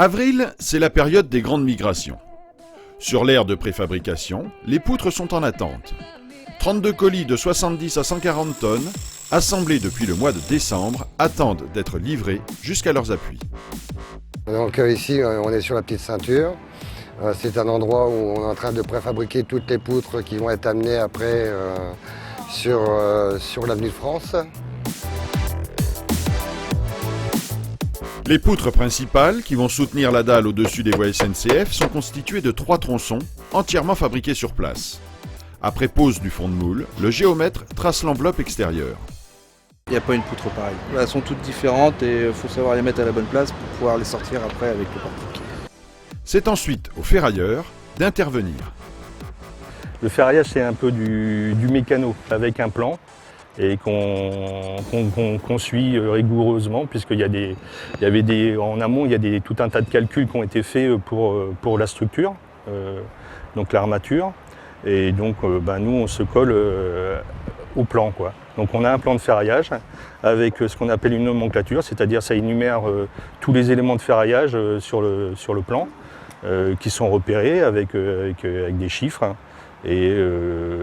Avril, c'est la période des grandes migrations. Sur l'aire de préfabrication, les poutres sont en attente. 32 colis de 70 à 140 tonnes, assemblés depuis le mois de décembre, attendent d'être livrés jusqu'à leurs appuis. Donc ici, on est sur la petite ceinture. C'est un endroit où on est en train de préfabriquer toutes les poutres qui vont être amenées après sur l'avenue de France. Les poutres principales, qui vont soutenir la dalle au-dessus des voies SNCF, sont constituées de 3 tronçons, entièrement fabriqués sur place. Après pose du fond de moule, le géomètre trace l'enveloppe extérieure. Il n'y a pas une poutre pareille. Elles sont toutes différentes et il faut savoir les mettre à la bonne place pour pouvoir les sortir après avec le portique. C'est ensuite au ferrailleur d'intervenir. Le ferraillage, c'est un peu du mécano avec un plan et qu'on suit rigoureusement, puisqu'il y avait en amont, il y a tout un tas de calculs qui ont été faits pour la structure, donc l'armature. Et donc nous, on se colle au plan, quoi. Donc on a un plan de ferraillage avec ce qu'on appelle une nomenclature, c'est-à-dire ça énumère tous les éléments de ferraillage sur le plan qui sont repérés avec des chiffres et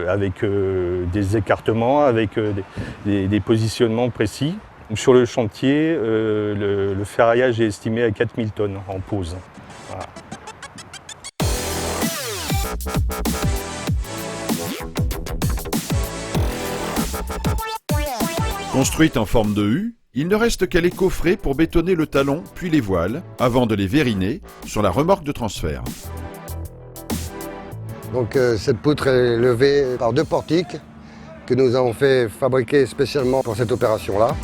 avec des écartements, avec des positionnements précis. Sur le chantier, le ferraillage est estimé à 4000 tonnes en pose. Voilà. Construite en forme de U, il ne reste qu'à les coffrer pour bétonner le talon puis les voiles, avant de les vériner sur la remorque de transfert. Donc cette poutre est levée par 2 portiques que nous avons fait fabriquer spécialement pour cette opération-là.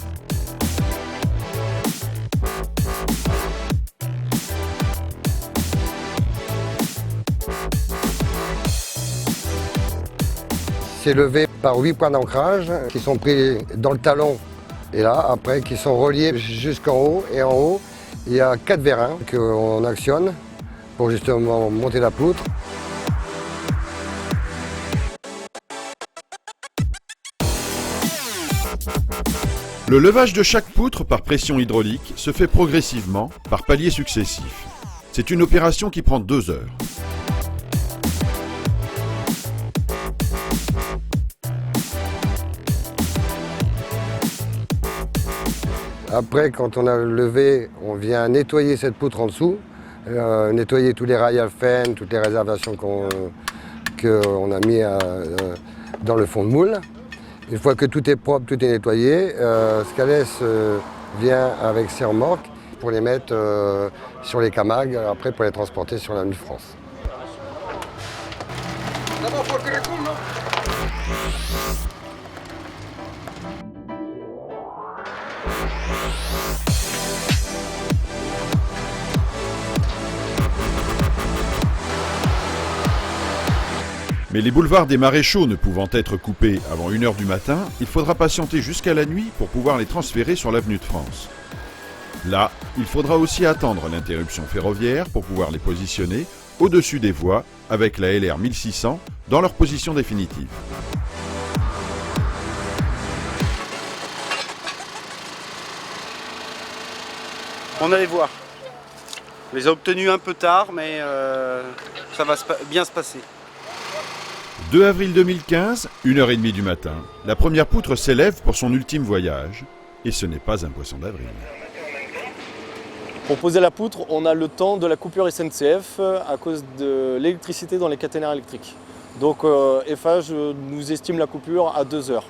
C'est levé par 8 points d'ancrage qui sont pris dans le talon et là, après, qui sont reliés jusqu'en haut. Et en haut, il y a 4 vérins qu'on actionne pour justement monter la poutre. Le levage de chaque poutre par pression hydraulique se fait progressivement par paliers successifs. C'est une opération qui prend 2 heures. Après, quand on a levé, on vient nettoyer cette poutre en dessous, nettoyer tous les rails àfen, toutes les réservations qu'on a mis dans le fond de moule. Une fois que tout est propre, tout est nettoyé, Scalès vient avec ses remorques pour les mettre sur les Camargues, après pour les transporter sur l'avenue de France. Mais les boulevards des Maréchaux ne pouvant être coupés avant 1 h du matin, il faudra patienter jusqu'à la nuit pour pouvoir les transférer sur l'avenue de France. Là, il faudra aussi attendre l'interruption ferroviaire pour pouvoir les positionner au-dessus des voies avec la LR 1600 dans leur position définitive. On allait voir. On les a obtenus un peu tard, mais ça va bien se passer. 2 avril 2015, 1h30 du matin, la première poutre s'élève pour son ultime voyage. Et ce n'est pas un poisson d'avril. Pour poser la poutre, on a le temps de la coupure SNCF à cause de l'électricité dans les caténaires électriques. Donc Eiffage nous estime la coupure à 2 heures.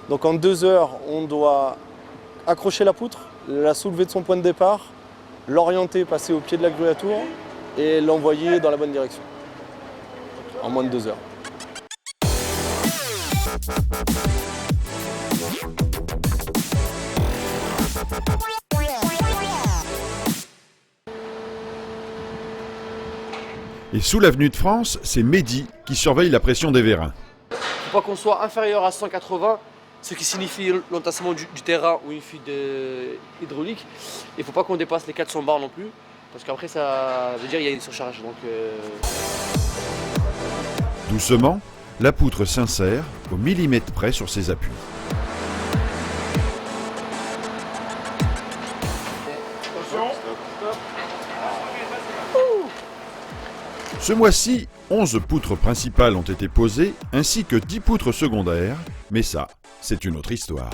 Donc en 2 heures, on doit accrocher la poutre, la soulever de son point de départ, l'orienter, passer au pied de la grue à tour et l'envoyer dans la bonne direction. En moins de 2 heures. Et sous l'avenue de France, c'est Mehdi qui surveille la pression des vérins. Il ne faut pas qu'on soit inférieur à 180, ce qui signifie l'entassement du terrain ou une fuite hydraulique. Il ne faut pas qu'on dépasse les 400 bars non plus, parce qu'après ça veut dire qu'il y a une surcharge. Donc, Doucement, la poutre s'insère au millimètre près sur ses appuis. Attention. Ce mois-ci, 11 poutres principales ont été posées, ainsi que 10 poutres secondaires, mais ça, c'est une autre histoire.